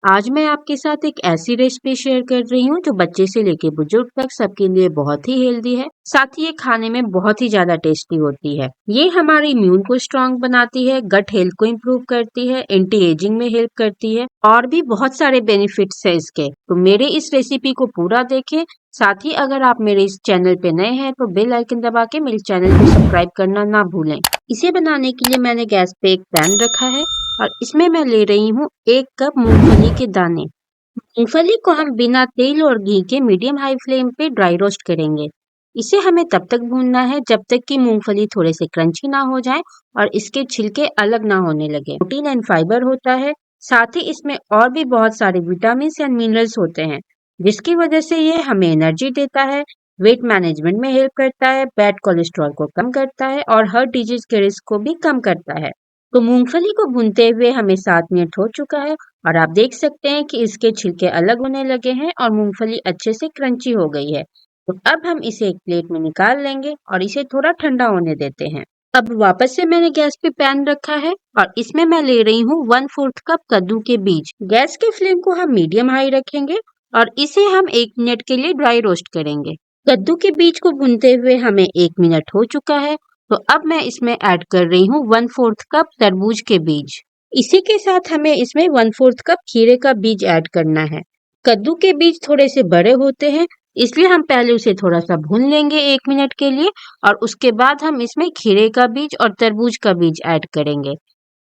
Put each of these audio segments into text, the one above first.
आज मैं आपके साथ एक ऐसी रेसिपी शेयर कर रही हूँ जो बच्चे से लेके बुजुर्ग तक सबके लिए बहुत ही हेल्दी है। साथ ही ये खाने में बहुत ही ज्यादा टेस्टी होती है। ये हमारे इम्यून को स्ट्रांग बनाती है, गट हेल्थ को इम्प्रूव करती है, एंटी एजिंग में हेल्प करती है और भी बहुत सारे बेनिफिट्स है इसके। तो मेरे इस रेसिपी को पूरा देखें। साथ ही अगर आप मेरे इस चैनल पे नए हैं तो बेल आइकन दबा के मेरे चैनल को सब्सक्राइब करना ना भूलें। इसे बनाने के लिए मैंने गैस पे एक पैन रखा है और इसमें मैं ले रही हूँ 1 कप मूंगफली के दाने। मूंगफली को हम बिना तेल और घी के मीडियम हाई फ्लेम पे ड्राई रोस्ट करेंगे। इसे हमें तब तक भूनना है जब तक कि मूंगफली थोड़े से क्रंची ना हो जाए और इसके छिलके अलग ना होने लगे। प्रोटीन एंड फाइबर होता है, साथ ही इसमें और भी बहुत सारे विटामिन एंड मिनरल्स होते हैं, जिसकी वजह से ये हमें एनर्जी देता है, वेट मैनेजमेंट में हेल्प करता है, बैड कोलेस्ट्रॉल को कम करता है और हार्ट डिजीज के रिस्क को भी कम करता है। तो मूंगफली को भूनते हुए हमें 7 मिनट हो चुका है और आप देख सकते हैं कि इसके छिलके अलग होने लगे हैं और मूंगफली अच्छे से क्रंची हो गई है। तो अब हम इसे एक प्लेट में निकाल लेंगे और इसे थोड़ा ठंडा होने देते हैं। अब वापस से मैंने गैस पे पैन रखा है और इसमें मैं ले रही हूँ 1/4 कप कद्दू के बीज। गैस के फ्लेम को हम मीडियम हाई रखेंगे और इसे हम 1 मिनट के लिए ड्राई रोस्ट करेंगे। कद्दू के बीज को भूनते हुए हमें 1 मिनट हो चुका है। तो अब मैं इसमें ऐड कर रही हूँ 1/4 कप तरबूज के बीज। इसी के साथ हमें इसमें 1/4 कप खीरे का बीज ऐड करना है। कद्दू के बीज थोड़े से बड़े होते हैं, इसलिए हम पहले उसे थोड़ा सा भून लेंगे 1 मिनट के लिए और उसके बाद हम इसमें खीरे का बीज और तरबूज का बीज ऐड करेंगे।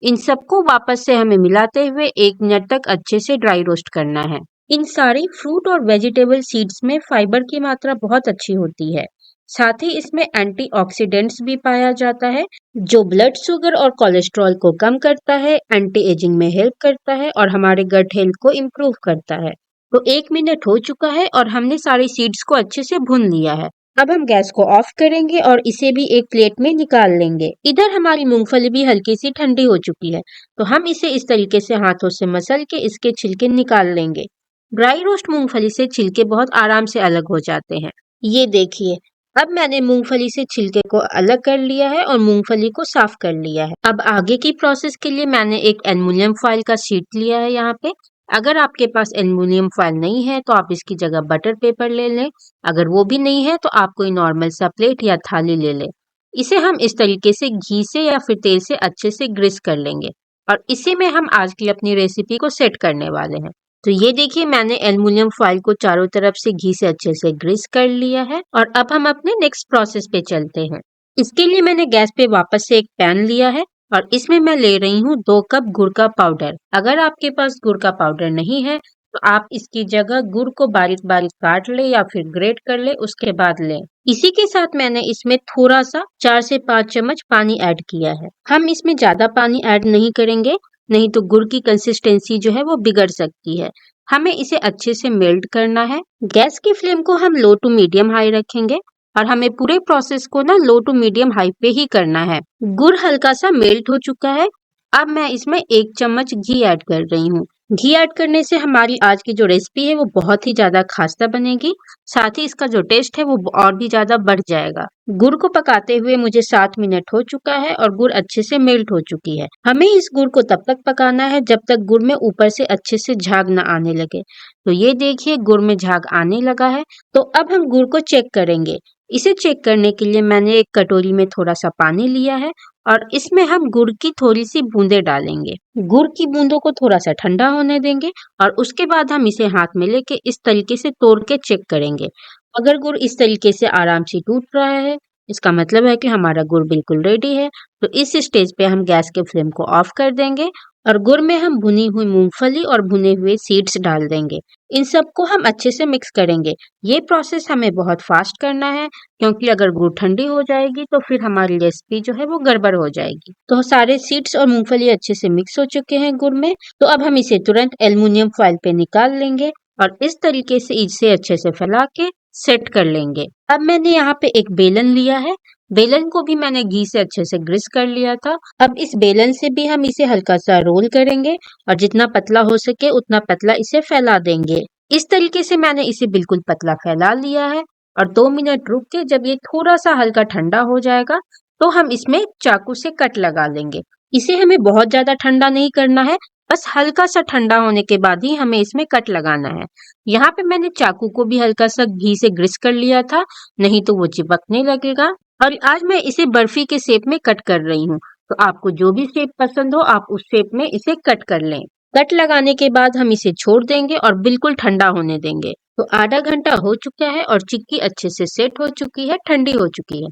इन सबको वापस से हमें मिलाते हुए 1 मिनट तक अच्छे से ड्राई रोस्ट करना है। इन सारी फ्रूट और वेजिटेबल सीड्स में फाइबर की मात्रा बहुत अच्छी होती है। साथ ही इसमें एंटीऑक्सीडेंट्स भी पाया जाता है, जो ब्लड शुगर और कोलेस्ट्रॉल को कम करता है, एंटी एजिंग में हेल्प करता है और हमारे गट हेल्थ को इम्प्रूव करता है। तो 1 मिनट हो चुका है और हमने सारी सीड्स को अच्छे से भून लिया है। अब हम गैस को ऑफ करेंगे और इसे भी एक प्लेट में निकाल लेंगे। इधर हमारी मूंगफली भी हल्की सी ठंडी हो चुकी है, तो हम इसे इस तरीके से हाथों से मसल के इसके छिलके निकाल लेंगे। ड्राई रोस्ट मूंगफली से छिलके बहुत आराम से अलग हो जाते हैं। ये देखिए, अब मैंने मूंगफली से छिलके को अलग कर लिया है और मूंगफली को साफ कर लिया है। अब आगे की प्रोसेस के लिए मैंने एक एल्युमिनियम फॉइल का शीट लिया है यहाँ पे। अगर आपके पास एल्युमिनियम फॉइल नहीं है तो आप इसकी जगह बटर पेपर ले लें। अगर वो भी नहीं है तो आप कोई नॉर्मल सा प्लेट या थाली ले लें। इसे हम इस तरीके से घी से या फिर तेल से अच्छे से ग्रीस कर लेंगे और इसी में हम आज की अपनी रेसिपी को सेट करने वाले हैं। तो ये देखिए, मैंने एल्युमिनियम फॉइल को चारों तरफ से घी से अच्छे से ग्रीस कर लिया है और अब हम अपने नेक्स्ट प्रोसेस पे चलते हैं। इसके लिए मैंने गैस पे वापस से एक पैन लिया है और इसमें मैं ले रही हूँ 2 कप गुड़ का पाउडर। अगर आपके पास गुड़ का पाउडर नहीं है तो आप इसकी जगह गुड़ को बारीक बारीक काट ले या फिर ग्रेट कर ले, उसके बाद लें। इसी के साथ मैंने इसमें थोड़ा सा 4 से 5 चम्मच पानी ऐड किया है। हम इसमें ज्यादा पानी ऐड नहीं करेंगे, नहीं तो गुड़ की कंसिस्टेंसी जो है वो बिगड़ सकती है। हमें इसे अच्छे से मेल्ट करना है। गैस की फ्लेम को हम लो टू मीडियम हाई रखेंगे और हमें पूरे प्रोसेस को ना लो टू मीडियम हाई पे ही करना है। गुड़ हल्का सा मेल्ट हो चुका है। अब मैं इसमें 1 चम्मच घी ऐड कर रही हूँ। घी ऐड करने से हमारी आज की जो रेसिपी है वो बहुत ही ज्यादा खास्ता बनेगी। साथ ही इसका जो टेस्ट है वो और भी ज्यादा बढ़ जाएगा। गुड़ को पकाते हुए मुझे 7 मिनट हो चुका है और गुड़ अच्छे से मेल्ट हो चुकी है। हमें इस गुड़ को तब तक पकाना है जब तक गुड़ में ऊपर से अच्छे से झाग न आने लगे। तो ये देखिए, गुड़ में झाग आने लगा है। तो अब हम गुड़ को चेक करेंगे। इसे चेक करने के लिए मैंने एक कटोरी में थोड़ा सा पानी लिया है और इसमें हम गुड़ की थोड़ी सी बूंदें डालेंगे। गुड़ की बूंदों को थोड़ा सा ठंडा होने देंगे और उसके बाद हम इसे हाथ में लेके इस तरीके से तोड़ के चेक करेंगे। अगर गुड़ इस तरीके से आराम से टूट रहा है, इसका मतलब है कि हमारा गुड़ बिल्कुल रेडी है। तो इस स्टेज पे हम गैस के फ्लेम को ऑफ कर देंगे और गुड़ में हम भुनी हुई मूंगफली और भुने हुए सीड्स डाल देंगे। इन सबको हम अच्छे से मिक्स करेंगे। ये प्रोसेस हमें बहुत फास्ट करना है, क्योंकि अगर गुड़ ठंडी हो जाएगी तो फिर हमारी रेसिपी जो है वो गड़बड़ हो जाएगी। तो सारे सीड्स और मूंगफली अच्छे से मिक्स हो चुके हैं गुड़ में। तो अब हम इसे तुरंत एल्युमिनियम फॉइल पे निकाल लेंगे और इस तरीके से इसे अच्छे से फैला के सेट कर लेंगे। अब मैंने यहाँ पे एक बेलन लिया है। बेलन को भी मैंने घी से अच्छे से ग्रीस कर लिया था। अब इस बेलन से भी हम इसे हल्का सा रोल करेंगे और जितना पतला हो सके उतना पतला इसे फैला देंगे। इस तरीके से मैंने इसे बिल्कुल पतला फैला लिया है और 2 मिनट रुक के जब ये थोड़ा सा हल्का ठंडा हो जाएगा तो हम इसमें चाकू से कट लगा लेंगे। इसे हमें बहुत ज्यादा ठंडा नहीं करना है, बस हल्का सा ठंडा होने के बाद ही हमें इसमें कट लगाना है। यहाँ पे मैंने चाकू को भी हल्का सा घी से ग्रीस कर लिया था, नहीं तो वो चिपकने लगेगा। और आज मैं इसे बर्फी के शेप में कट कर रही हूँ। तो आपको जो भी शेप पसंद हो आप उस शेप में इसे कट कर लें। कट लगाने के बाद हम इसे छोड़ देंगे और बिल्कुल ठंडा होने देंगे। तो आधा घंटा हो चुका है और चिक्की अच्छे से सेट हो चुकी है, ठंडी हो चुकी है।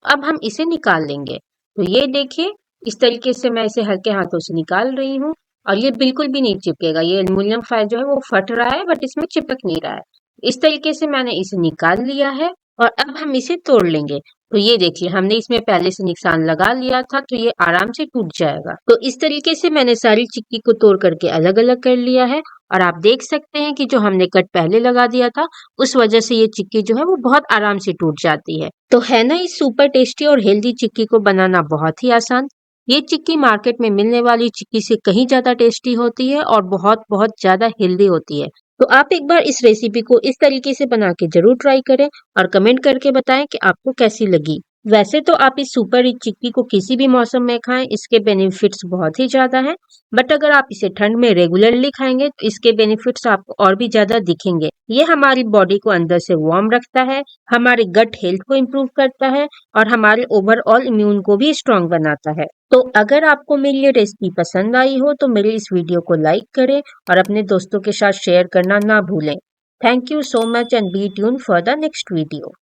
अब हम इसे निकाल लेंगे। तो ये देखिए, इस तरीके से मैं इसे हल्के हाथों से निकाल रही हूँ और ये बिल्कुल भी नहीं चिपकेगा। ये एल्युमिनियम फाइल जो है वो फट रहा है बट इसमें चिपक नहीं रहा है। इस तरीके से मैंने इसे निकाल लिया है और अब हम इसे तोड़ लेंगे। तो ये देखिए, हमने इसमें पहले से निशान लगा लिया था तो ये आराम से टूट जाएगा। तो इस तरीके से मैंने सारी चिक्की को तोड़ करके अलग अलग कर लिया है और आप देख सकते हैं कि जो हमने कट पहले लगा दिया था उस वजह से ये चिक्की जो है वो बहुत आराम से टूट जाती है। तो है ना इस सुपर टेस्टी और हेल्दी चिक्की को बनाना बहुत ही आसान। ये चिक्की मार्केट में मिलने वाली चिक्की से कहीं ज्यादा टेस्टी होती है और बहुत बहुत ज्यादा हेल्दी होती है। तो आप एक बार इस रेसिपी को इस तरीके से बना के जरूर ट्राई करें और कमेंट करके बताएं कि आपको कैसी लगी। वैसे तो आप इस सुपर रिच चिक्की को किसी भी मौसम में खाएं, इसके बेनिफिट्स बहुत ही ज्यादा हैं। बट अगर आप इसे ठंड में रेगुलरली खाएंगे तो इसके बेनिफिट्स आपको और भी ज्यादा दिखेंगे। ये हमारी बॉडी को अंदर से वार्म रखता है, हमारे गट हेल्थ को इम्प्रूव करता है और हमारे ओवरऑल इम्यून को भी स्ट्रांग बनाता है। तो अगर आपको मेरी ये रेसिपी पसंद आई हो तो मेरे इस वीडियो को लाइक करें और अपने दोस्तों के साथ शेयर करना ना भूलें। Thank you so much and be tune for the next video.